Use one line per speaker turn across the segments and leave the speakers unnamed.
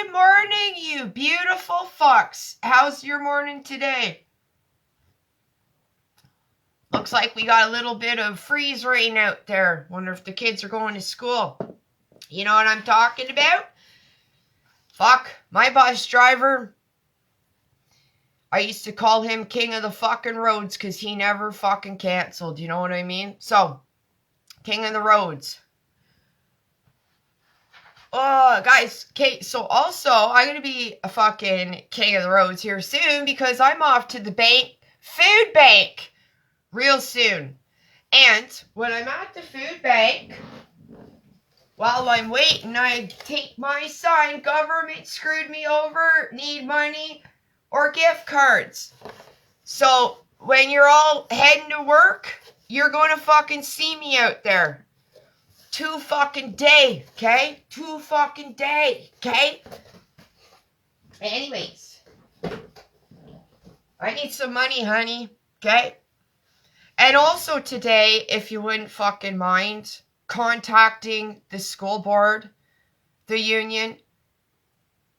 Good morning, you beautiful fucks. How's your morning today? Looks like we got a little bit of freeze rain out there. Wonder if the kids are going to school. You know what I'm talking about? Fuck, my bus driver, I used to call him king of the fucking roads because he never fucking canceled. You know what I mean? So, king of the roads. Oh, guys, okay, so also, I'm going to be a fucking king of the roads here soon because I'm off to the food bank, real soon. And when I'm at the food bank, while I'm waiting, I take my sign, government screwed me over, need money, or gift cards. So, when you're all heading to work, you're going to fucking see me out there. 2 fucking day, okay? 2 fucking day, okay? Anyways, I need some money, honey, okay? And also today, if you wouldn't fucking mind contacting the school board, the union,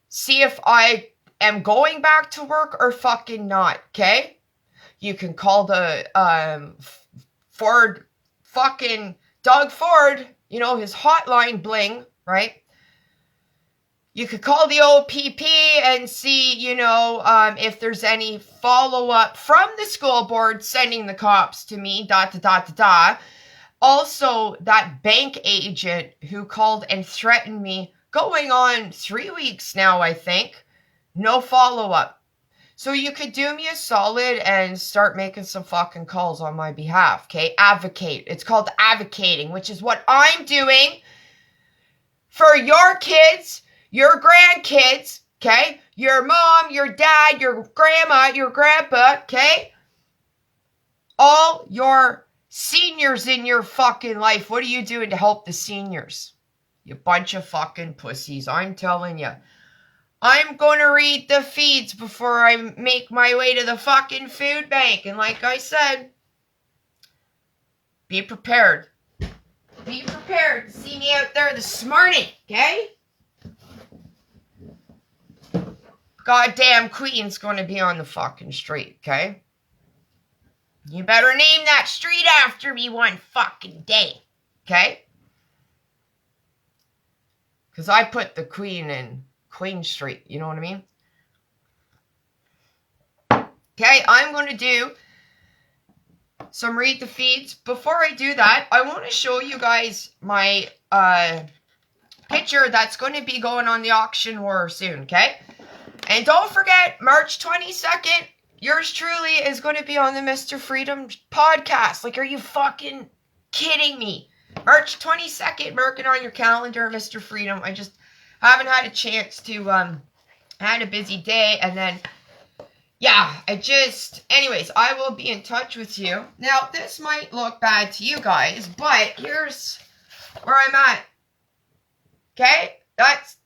see if I am going back to work or fucking not, okay? You can call the Doug Ford, you know, his hotline bling, right? You could call the OPP and see, you know, if there's any follow-up from the school board sending the cops to me, ... Also, that bank agent who called and threatened me, going on 3 weeks now, I think, no follow-up. So you could do me a solid and start making some fucking calls on my behalf, okay? Advocate. It's called advocating, which is what I'm doing for your kids, your grandkids, okay? Your mom, your dad, your grandma, your grandpa, okay? All your seniors in your fucking life. What are you doing to help the seniors? You bunch of fucking pussies, I'm telling you. I'm going to read the feeds before I make my way to the fucking food bank. And like I said, be prepared. Be prepared to see me out there this morning, okay? Goddamn Queen's going to be on the fucking street, okay? You better name that street after me one fucking day, okay? Because I put the Queen in Queen Street, you know what I mean? Okay, I'm going to do some read the feeds. Before I do that, I want to show you guys my picture that's going to be going on the auction war soon, okay? And don't forget, March 22nd, yours truly is going to be on the Mr. Freedom podcast. Like, are you fucking kidding me? March 22nd, mark it on your calendar, Mr. Freedom. I just haven't had a chance to, I had a busy day, and then, yeah, anyways, I will be in touch with you. Now, this might look bad to you guys, but here's where I'm at, okay? That's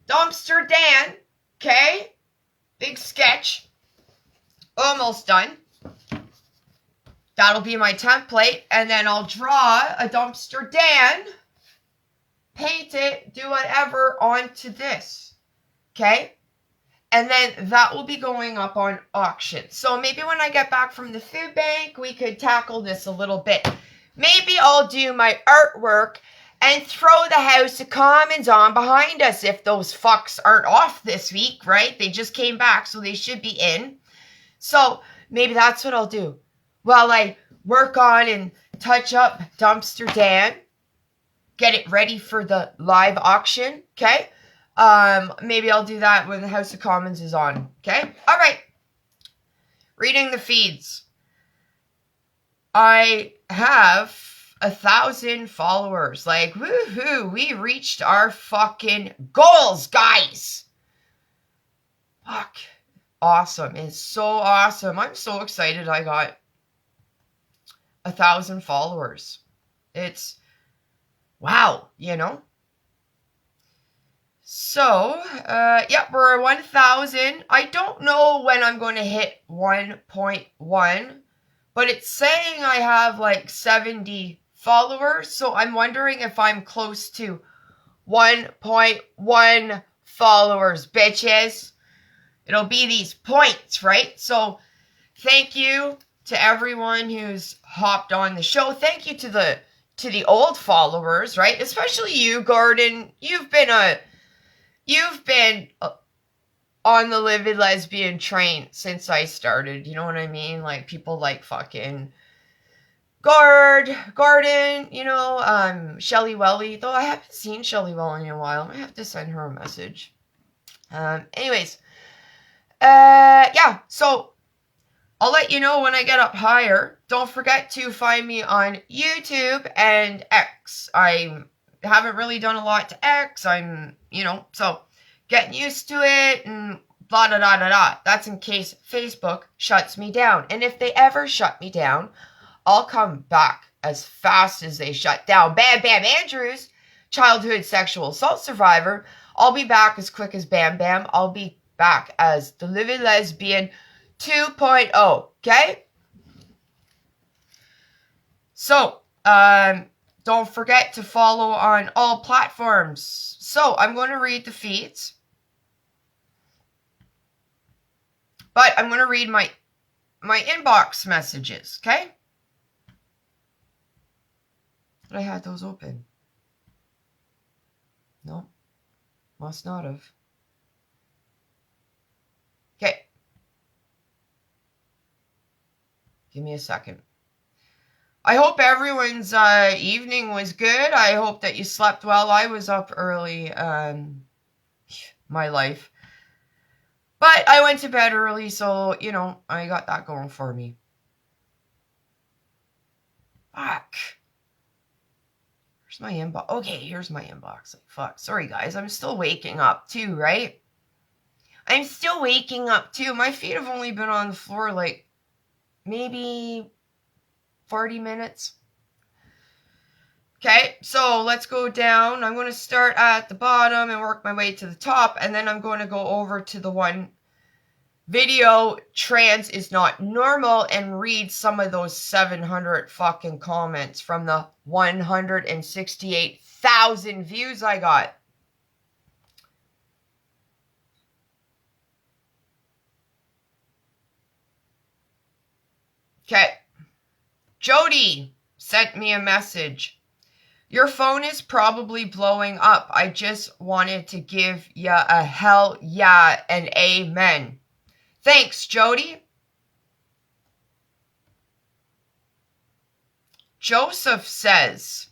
Dumpster Dan, okay? Big sketch, almost done. That'll be my template, and then I'll draw a Dumpster Dan, paint it, do whatever onto this, okay? And then that will be going up on auction. So maybe when I get back from the food bank, we could tackle this a little bit. Maybe I'll do my artwork and throw the House of Commons on behind us if those fucks aren't off this week, right? They just came back, so they should be in. So maybe that's what I'll do. While I work on and touch up Dumpster Dan, get it ready for the live auction, okay? Maybe I'll do that when the House of Commons is on, okay? All right. Reading the feeds. I have 1,000 followers. Like, woohoo, we reached our fucking goals, guys. Fuck. Awesome. It's so awesome. I'm so excited I got 1,000 followers. It's wow, you know? So, yeah, we're at 1,000. I don't know when I'm going to hit 1.1, but it's saying I have like 70 followers, so I'm wondering if I'm close to 1.14 followers, bitches. It'll be these points, right? So thank you to everyone who's hopped on the show. Thank you to the old followers, right? Especially you, Gordon. You've been on the livid lesbian train since I started. You know what I mean? Like people like fucking Gordon, you know, Shelly Welly. Though I haven't seen Shelly Welly in a while. I might have to send her a message. Anyways, yeah. So I'll let you know when I get up higher. Don't forget to find me on YouTube and X. I haven't really done a lot to X. I'm, you know, so getting used to it and blah, da, da, da, da. That's in case Facebook shuts me down. And if they ever shut me down, I'll come back as fast as they shut down. Bam Bam Andrews, childhood sexual assault survivor. I'll be back as quick as Bam Bam. I'll be back as the livid lesbian 2.0, okay? So, don't forget to follow on all platforms. So, I'm going to read the feeds. But I'm going to read my inbox messages, okay? But I had those open. No, must not have. Okay. Give me a second. I hope everyone's evening was good. I hope that you slept well. I was up early. My life. But I went to bed early, so, you know, I got that going for me. Fuck. Where's my inbox? Okay, here's my inbox. Like, fuck. Sorry, guys. I'm still waking up, too, right? I'm still waking up, too. My feet have only been on the floor, like, maybe 40 minutes. Okay, so let's go down. I'm going to start at the bottom and work my way to the top, and then I'm going to go over to the one video, trans is not normal, and read some of those 700 fucking comments from the 168,000 views I got. Okay. Jody sent me a message. Your phone is probably blowing up. I just wanted to give ya a hell yeah and amen. Thanks, Jody. Joseph says,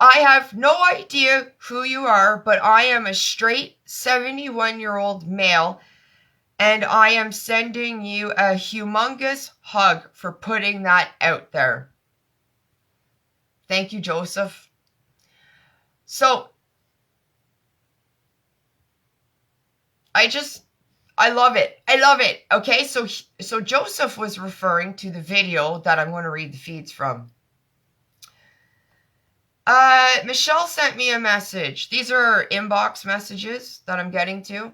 I have no idea who you are, but I am a straight 71-year-old male, and I am sending you a humongous hug for putting that out there. Thank you, Joseph. So, I love it. I love it. Okay, so Joseph was referring to the video that I'm going to read the feeds from. Michelle sent me a message. These are inbox messages that I'm getting to.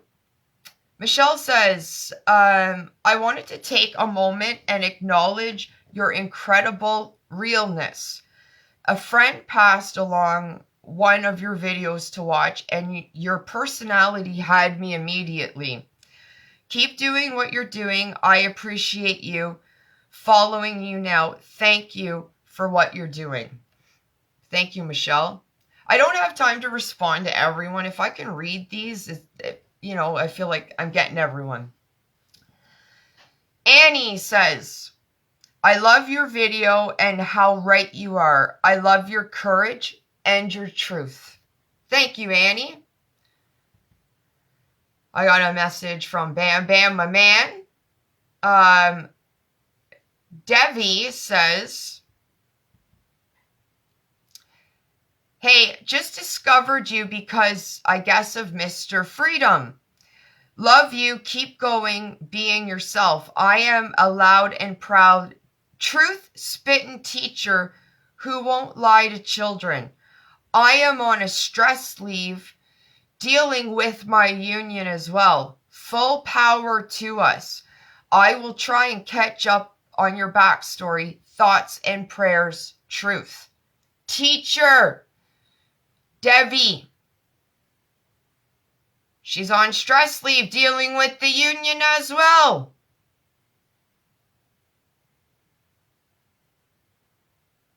Michelle says, I wanted to take a moment and acknowledge your incredible realness. A friend passed along one of your videos to watch, and your personality had me immediately. Keep doing what you're doing. I appreciate you. Following you now. Thank you for what you're doing. Thank you, Michelle. I don't have time to respond to everyone. If I can read these, you know, I feel like I'm getting everyone. Annie says, I love your video and how right you are. I love your courage and your truth. Thank you, Annie. I got a message from Bam Bam, my man. Devi says, hey, just discovered you because, I guess, of Mr. Freedom. Love you. Keep going, being yourself. I am a loud and proud, truth-spitting teacher who won't lie to children. I am on a stress leave, dealing with my union as well. Full power to us. I will try and catch up on your backstory, thoughts and prayers, truth. Teacher, Devi. She's on stress leave dealing with the union as well.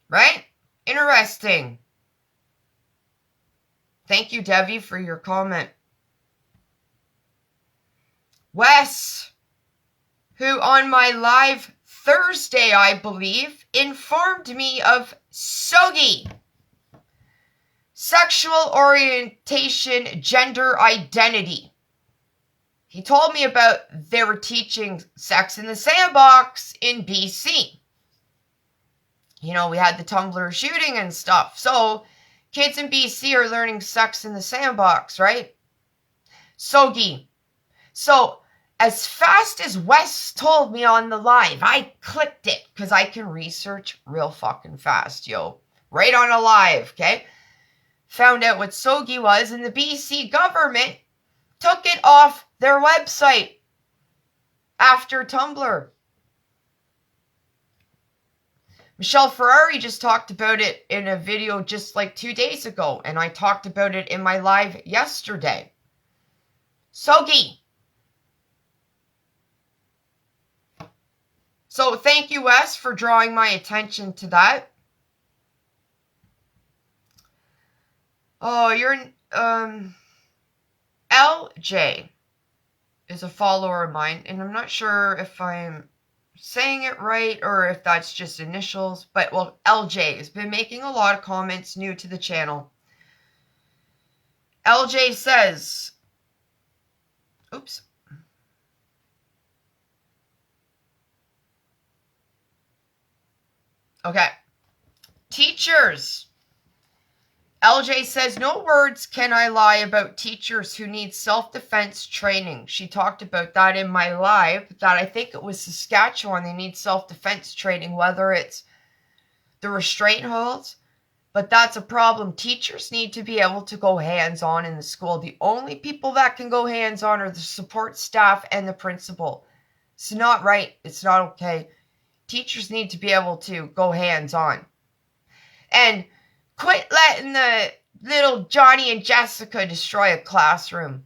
Right? Interesting. Thank you, Debbie, for your comment. Wes, who on my live Thursday, I believe, informed me of SOGI, sexual orientation, gender identity. He told me about they were teaching sex in the sandbox in BC. You know, we had the Tumbler shooting and stuff. So kids in BC are learning sex in the sandbox, right? SOGI. So as fast as Wes told me on the live, I clicked it because I can research real fucking fast, yo. Right on a live, okay? Found out what SOGI was, and the BC government took it off their website after Tumbler. Michelle Ferrari just talked about it in a video just like 2 days ago, and I talked about it in my live yesterday. SOGI. So thank you, Wes, for drawing my attention to that. Oh, you're LJ is a follower of mine, and I'm not sure if I'm saying it right or if that's just initials, but well, LJ has been making a lot of comments new to the channel. LJ says, oops. Okay. Teachers. LJ says, no words can I lie about teachers who need self-defense training. She talked about that in my live, that I think it was Saskatchewan. They need self-defense training, whether it's the restraint holds, but that's a problem. Teachers need to be able to go hands-on in the school. The only people that can go hands-on are the support staff and the principal. It's not right. It's not okay. Teachers need to be able to go hands-on. And quit letting the little Johnny and Jessica destroy a classroom.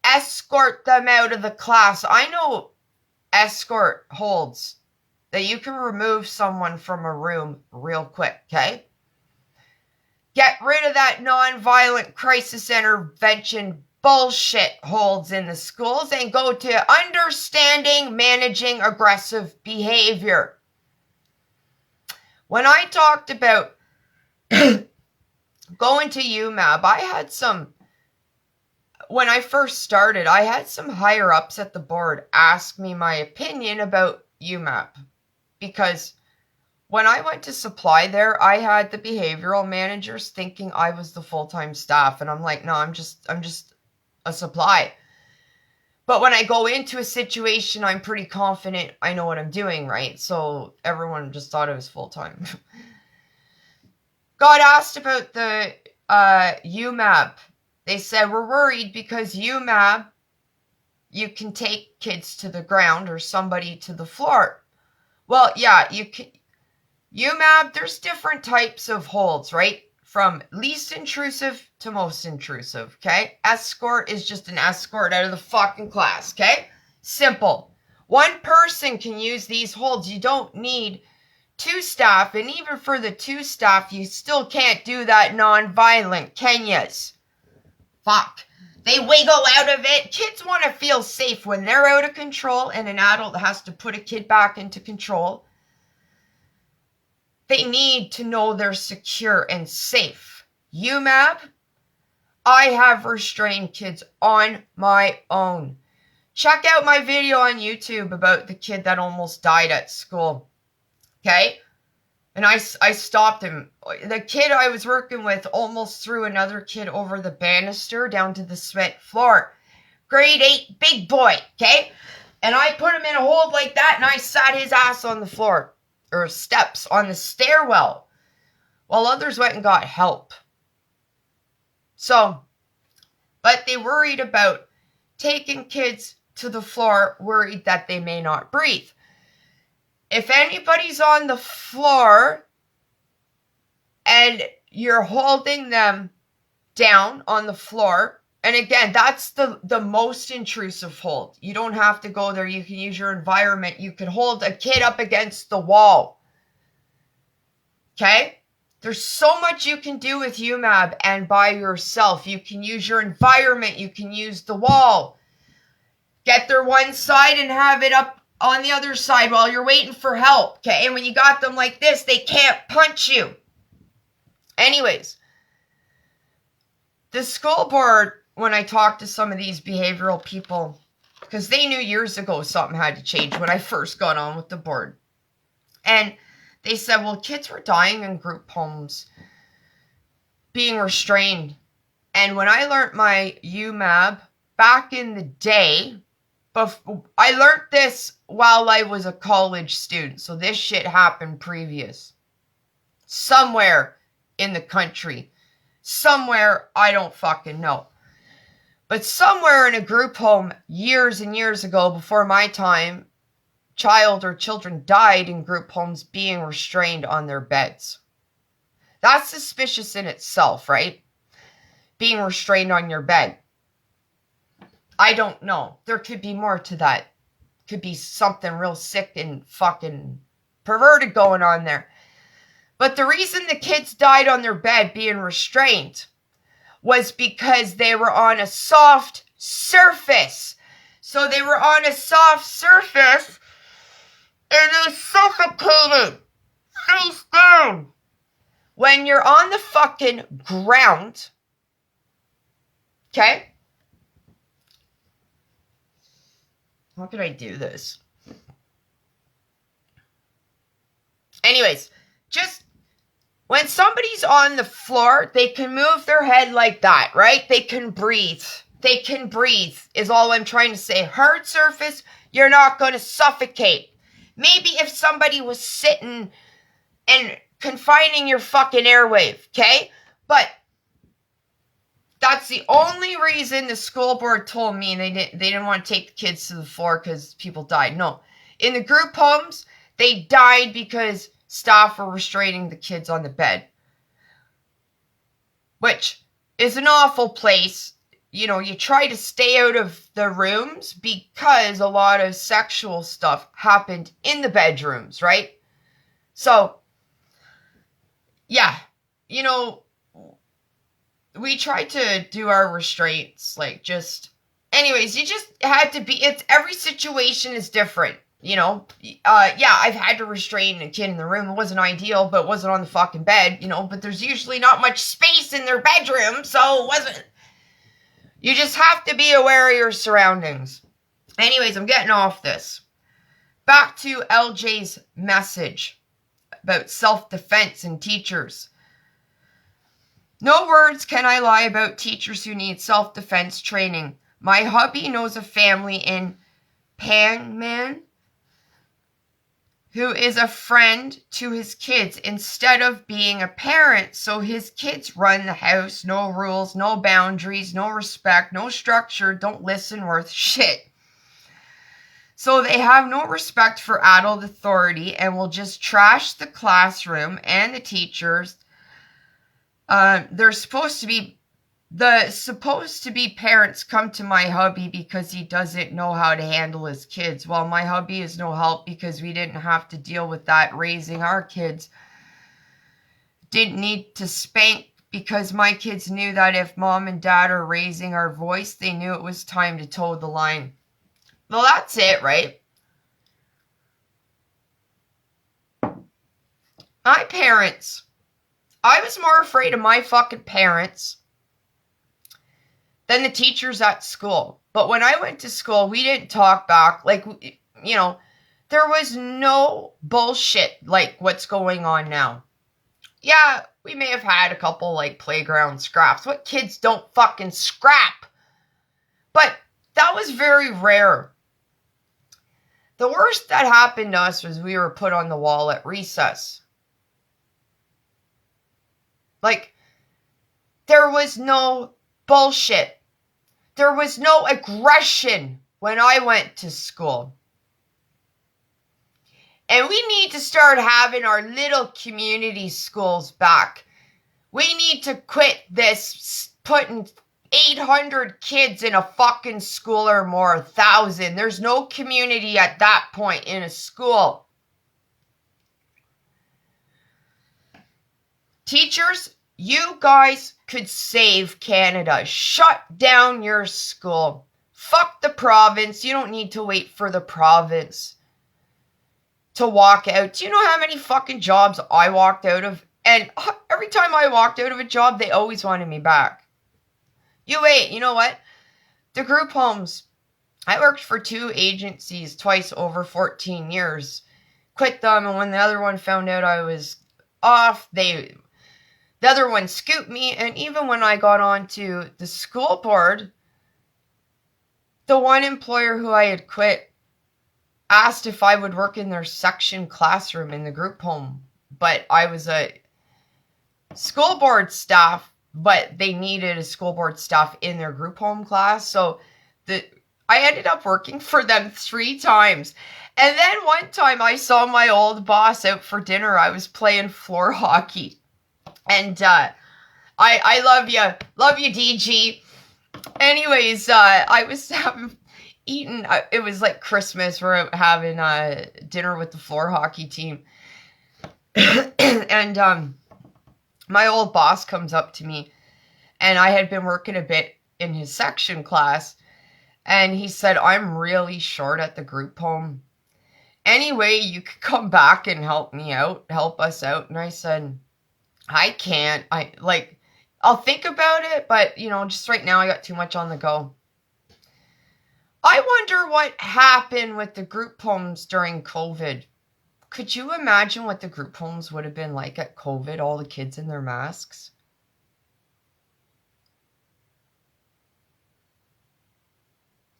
Escort them out of the class. I know escort holds that you can remove someone from a room real quick, okay? Get rid of that non-violent crisis intervention bullshit holds in the schools and go to understanding managing aggressive behavior. When I talked about going to UMAB, I had some, when I first started, I had some higher ups at the board ask me my opinion about UMAB, because when I went to supply there, I had the behavioral managers thinking I was the full-time staff, and I'm like, no, I'm just a supply. But when I go into a situation, I'm pretty confident I know what I'm doing, right? So everyone just thought it was full-time. Got asked about the UMAB. They said, we're worried because UMAB, you can take kids to the ground or somebody to the floor. Well, yeah, you can. UMAB, there's different types of holds, right? From least intrusive to most intrusive, okay? Escort is just an escort out of the fucking class, okay? Simple. One person can use these holds. You don't need 2 staff, and even for the 2 staff, you still can't do that non-violent, can yas? Fuck. They wiggle out of it. Kids want to feel safe when they're out of control, and an adult has to put a kid back into control. They need to know they're secure and safe. UMAB, I have restrained kids on my own. Check out my video on YouTube about the kid that almost died at school. Okay? And I stopped him. The kid I was working with almost threw another kid over the banister down to the cement floor. Grade 8, big boy, okay? And I put him in a hold like that, and I sat his ass on the floor. Or steps on the stairwell. While others went and got help. So, but they worried about taking kids to the floor, worried that they may not breathe. If anybody's on the floor and you're holding them down on the floor And again, that's the most intrusive hold. You don't have to go there. You can use your environment. You can hold a kid up against the wall. Okay? There's so much you can do with UMAB and by yourself. You can use your environment. You can use the wall. Get their one side and have it up on the other side while you're waiting for help. Okay? And when you got them like this, they can't punch you. Anyways, the school board, when I talked to some of these behavioral people, because they knew years ago something had to change when I first got on with the board. And they said, well, kids were dying in group homes, being restrained. And when I learned my UMAB back in the day, I learned this while I was a college student. So this shit happened previous. Somewhere in the country. Somewhere, I don't fucking know. But somewhere in a group home years and years ago, before my time, child or children died in group homes being restrained on their beds. That's suspicious in itself, right? Being restrained on your bed. I don't know. There could be more to that. Could be something real sick and fucking perverted going on there. But the reason the kids died on their bed being restrained was because they were on a soft surface. So they were on a soft surface and they suffocated face down. When you're on the fucking ground, okay? How could I do this? Anyways, just when somebody's on the floor, they can move their head like that, right? They can breathe. They can breathe is all I'm trying to say. Hard surface, you're not going to suffocate. Maybe if somebody was sitting and confining your fucking airwave, okay? But that's the only reason the school board told me they didn't want to take the kids to the floor because people died. No. In the group homes, they died because staff were restraining the kids on the bed. Which is an awful place. You know, you try to stay out of the rooms because a lot of sexual stuff happened in the bedrooms, right? So, yeah, you know, we tried to do our restraints, like just, anyways, you just had to be, every situation is different, you know? Yeah, I've had to restrain a kid in the room. It wasn't ideal, but it wasn't on the fucking bed, you know, but there's usually not much space in their bedroom, so it wasn't. You just have to be aware of your surroundings. Anyways, I'm getting off this. Back to LJ's message about self-defense and teachers. No words can I lie about teachers who need self-defense training. My hubby knows a family in Pangman who is a friend to his kids instead of being a parent. So his kids run the house, no rules, no boundaries, no respect, no structure, don't listen worth shit. So they have no respect for adult authority and will just trash the classroom and the teachers. They're supposed to be parents come to my hubby because he doesn't know how to handle his kids. Well, my hubby is no help because we didn't have to deal with that raising our kids. Didn't need to spank because my kids knew that if mom and dad are raising our voice, they knew it was time to toe the line. Well, that's it, right? My parents, I was more afraid of my fucking parents than the teachers at school. But when I went to school, we didn't talk back. Like, you know, there was no bullshit like what's going on now. Yeah, we may have had a couple, like, playground scraps. What kids don't fucking scrap? But that was very rare. The worst that happened to us was we were put on the wall at recess. Like, there was no bullshit. There was no aggression when I went to school. And we need to start having our little community schools back. We need to quit this putting 800 kids in a fucking school or more, 1,000. There's no community at that point in a school. Teachers, you guys could save Canada. Shut down your school. Fuck the province. You don't need to wait for the province to walk out. Do you know how many fucking jobs I walked out of? And every time I walked out of a job, they always wanted me back. You wait, you know what? The group homes. I worked for 2 agencies twice over 14 years. Quit them, and when the other one found out I was off, the other one scooped me. And even when I got onto the school board, the one employer who I had quit asked if I would work in their section classroom in the group home. But I was a school board staff, but they needed a school board staff in their group home class. So I ended up working for them 3 times. And then one time I saw my old boss out for dinner. I was playing floor hockey. And I love you, DG. Anyways, I was eating, it was like Christmas. We're out having dinner with the floor hockey team. And my old boss comes up to me, and I had been working a bit in his section class, and he said, I'm really short at the group home. Anyway, you could come back and help us out. And I said, I can't. I'll think about it, but, just right now I got too much on the go. I wonder what happened with the group homes during COVID. Could you imagine what the group homes would have been like at COVID, all the kids in their masks?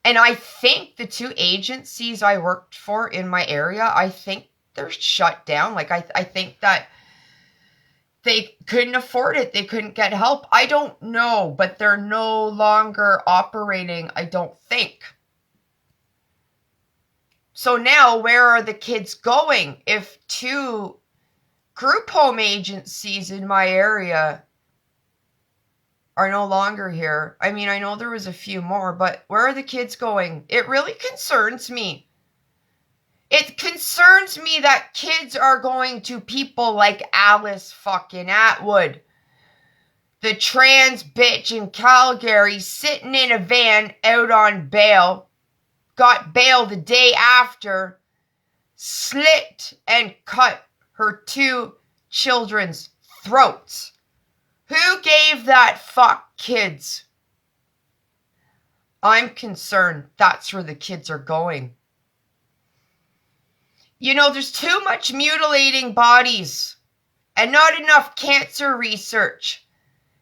And I think the 2 agencies I worked for in my area, I think they're shut down. I think that they couldn't afford it. They couldn't get help. I don't know, but they're no longer operating, I don't think. So now, where are the kids going if 2 group home agencies in my area are no longer here? I mean, I know there was a few more, but where are the kids going? It really concerns me. It concerns me that kids are going to people like Alice fucking Atwood, the trans bitch in Calgary, sitting in a van out on bail. Got bail the day after, slit and cut her 2 children's throats. Who gave that fuck kids? I'm concerned that's where the kids are going. There's too much mutilating bodies and not enough cancer research.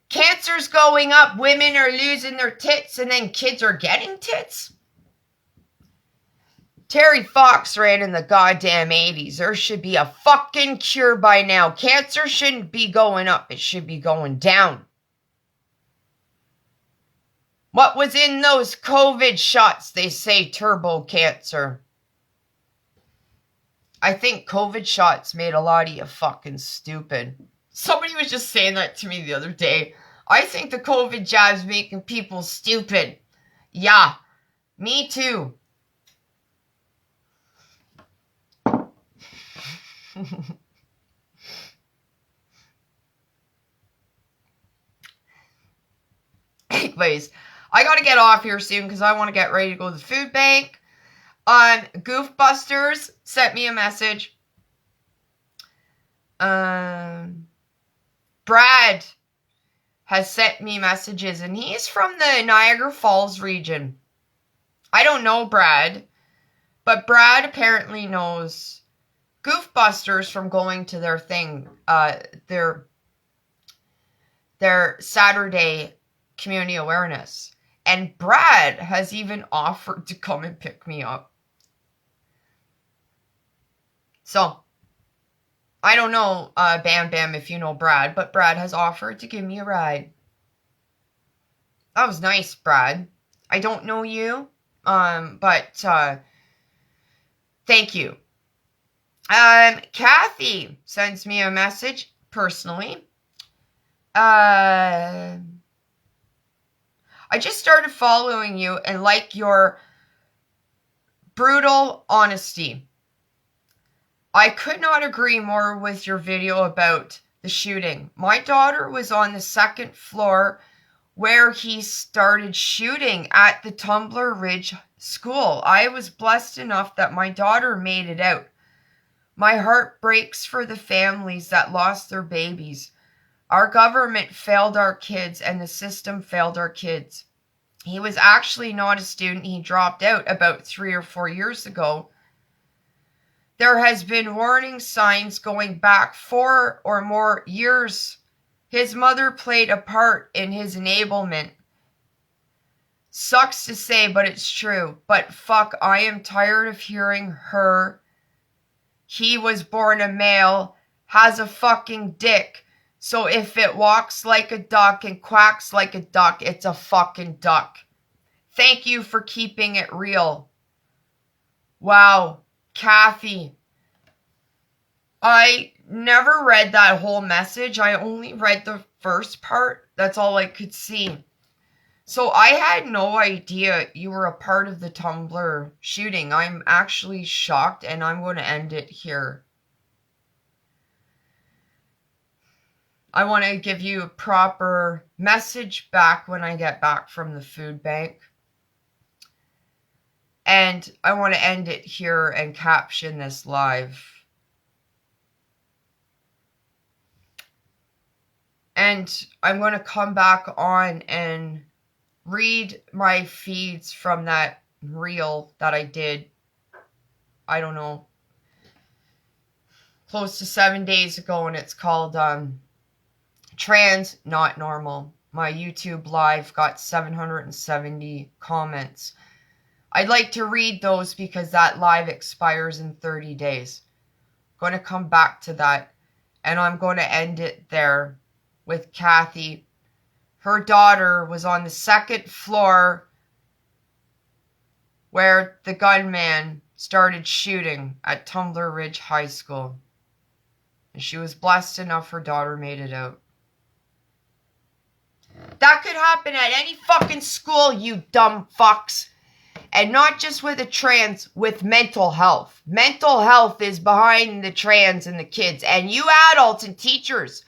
Cancer's going up, women are losing their tits, and then kids are getting tits? Terry Fox ran in the goddamn 80s. There should be a fucking cure by now. Cancer shouldn't be going up. It should be going down. What was in those COVID shots? They say turbo cancer. I think COVID shots made a lot of you fucking stupid. Somebody was just saying that to me the other day. I think the COVID jab's making people stupid. Yeah, me too. Anyways, I gotta get off here soon because I want to get ready to go to the food bank. Goof Busters sent me a message. Brad has sent me messages, and he's from the Niagara Falls region. I don't know Brad, but Brad apparently knows Goof Busters from going to their thing, their Saturday community awareness. And Brad has even offered to come and pick me up. So, I don't know, Bam Bam, if you know Brad, but Brad has offered to give me a ride. That was nice, Brad. I don't know you, but thank you. Kathy sends me a message personally. I just started following you and like your brutal honesty. I could not agree more with your video about the shooting. My daughter was on the second floor where he started shooting at the Tumbler Ridge School. I was blessed enough that my daughter made it out. My heart breaks for the families that lost their babies. Our government failed our kids and the system failed our kids. He was actually not a student. He dropped out about 3 or 4 years ago. There has been warning signs going back 4 or more years. His mother played a part in his enablement. Sucks to say, but it's true. But fuck, I am tired of hearing her. He was born a male, has a fucking dick. So if it walks like a duck and quacks like a duck, it's a fucking duck. Thank you for keeping it real. Wow, Kathy. I never read that whole message. I only read the first part. That's all I could see. So I had no idea you were a part of the Tumbler shooting. I'm actually shocked, and I'm going to end it here. I want to give you a proper message back when I get back from the food bank. And I want to end it here and caption this live. And I'm going to come back on and read my feeds from that reel that I did, I don't know, close to 7 days ago, and it's called Trans Not Normal. My YouTube live got 770 comments. I'd like to read those because that live expires in 30 days. I'm going to come back to that, and I'm going to end it there with Kathy. Her daughter was on the second floor where the gunman started shooting at Tumbler Ridge High School. And she was blessed enough her daughter made it out. That could happen at any fucking school, you dumb fucks. And not just with a trans, with mental health. Mental health is behind the trans and the kids. And you adults and teachers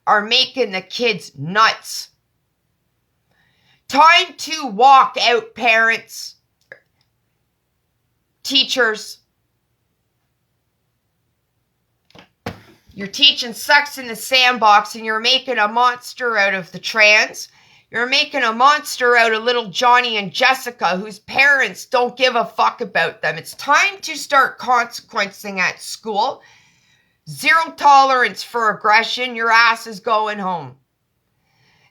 are making the kids nuts. Time to walk out, parents, teachers. You're teaching sex in the sandbox and you're making a monster out of the trans. You're making a monster out of little Johnny and Jessica whose parents don't give a fuck about them. It's time to start consequencing at school. Zero tolerance for aggression. Your ass is going home.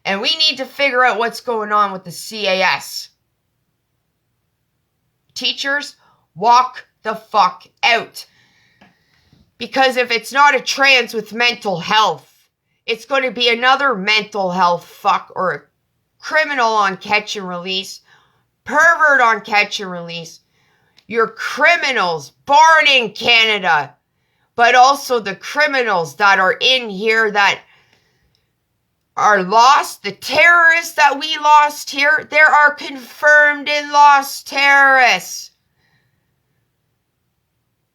And we need to figure out what's going on with the CAS. Teachers, walk the fuck out. Because if it's not a trans with mental health, it's going to be another mental health fuck or a criminal on catch and release, pervert on catch and release. You're criminals born in Canada, but also the criminals that are in here that are lost, the terrorists that we lost here, there are confirmed and lost terrorists.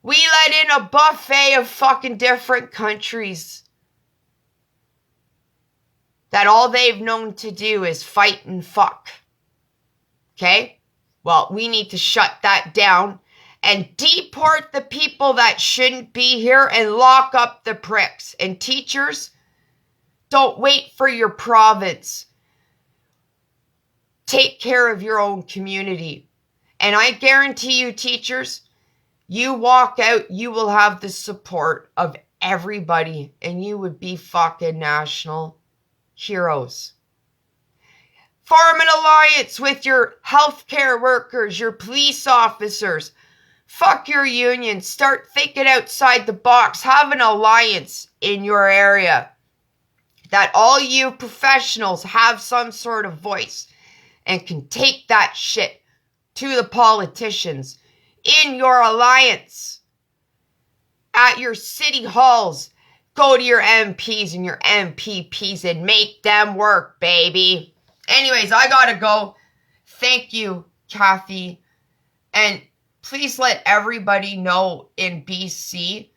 We let in a buffet of fucking different countries that all they've known to do is fight and fuck. Okay? Well, we need to shut that down and deport the people that shouldn't be here and lock up the pricks. And teachers, don't wait for your province. Take care of your own community. And I guarantee you, teachers, you walk out, you will have the support of everybody, and you would be fucking national heroes. Form an alliance with your healthcare workers, your police officers. Fuck your union. Start thinking outside the box. Have an alliance in your area. That all you professionals have some sort of voice and can take that shit to the politicians in your alliance. At your city halls, go to your MPs and your MPPs and make them work, baby. Anyways, I gotta go. Thank you, Kathy. And please let everybody know in BC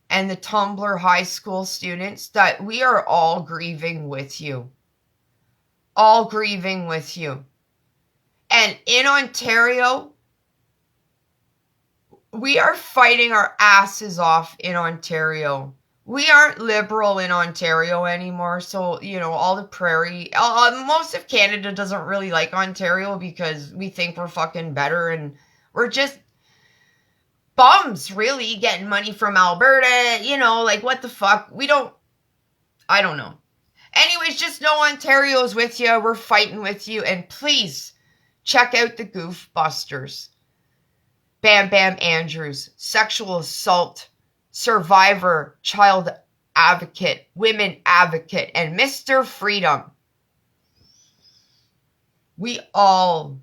and the Tumbler high school students that we are all grieving with you. All grieving with you. And in Ontario, we are fighting our asses off in Ontario. We aren't liberal in Ontario anymore, so, you know, all the prairie, most of Canada doesn't really like Ontario because we think we're fucking better, and we're just bums, really, getting money from Alberta, you know, like, what the fuck? I don't know. Anyways, just know Ontario's with you, we're fighting with you, and please, check out the Goof Busters. Bam Bam Andrews, sexual assault survivor, child advocate, women advocate, and Mr. Freedom. We all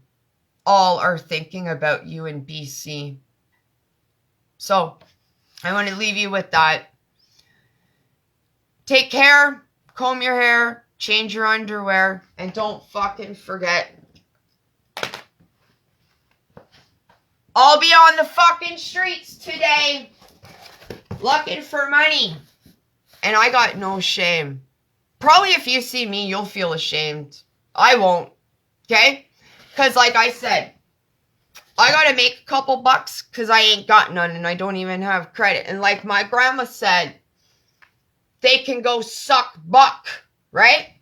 are thinking about you in BC. So, I want to leave you with that. Take care, comb your hair, change your underwear, and don't fucking forget, I'll be on the fucking streets today looking for money. And I got no shame. Probably if you see me, you'll feel ashamed. I won't. Okay? Because like I said, I gotta make a couple bucks because I ain't got none and I don't even have credit. And like my grandma said, they can go suck buck. Right?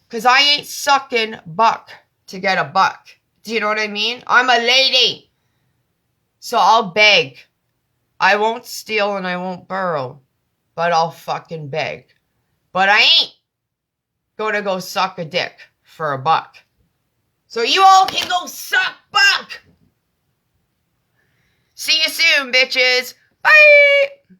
Because I ain't sucking buck to get a buck. Do you know what I mean? I'm a lady. So I'll beg. I won't steal and I won't borrow, but I'll fucking beg. But I ain't gonna go suck a dick for a buck. So you all can go suck buck. See you soon, bitches. Bye.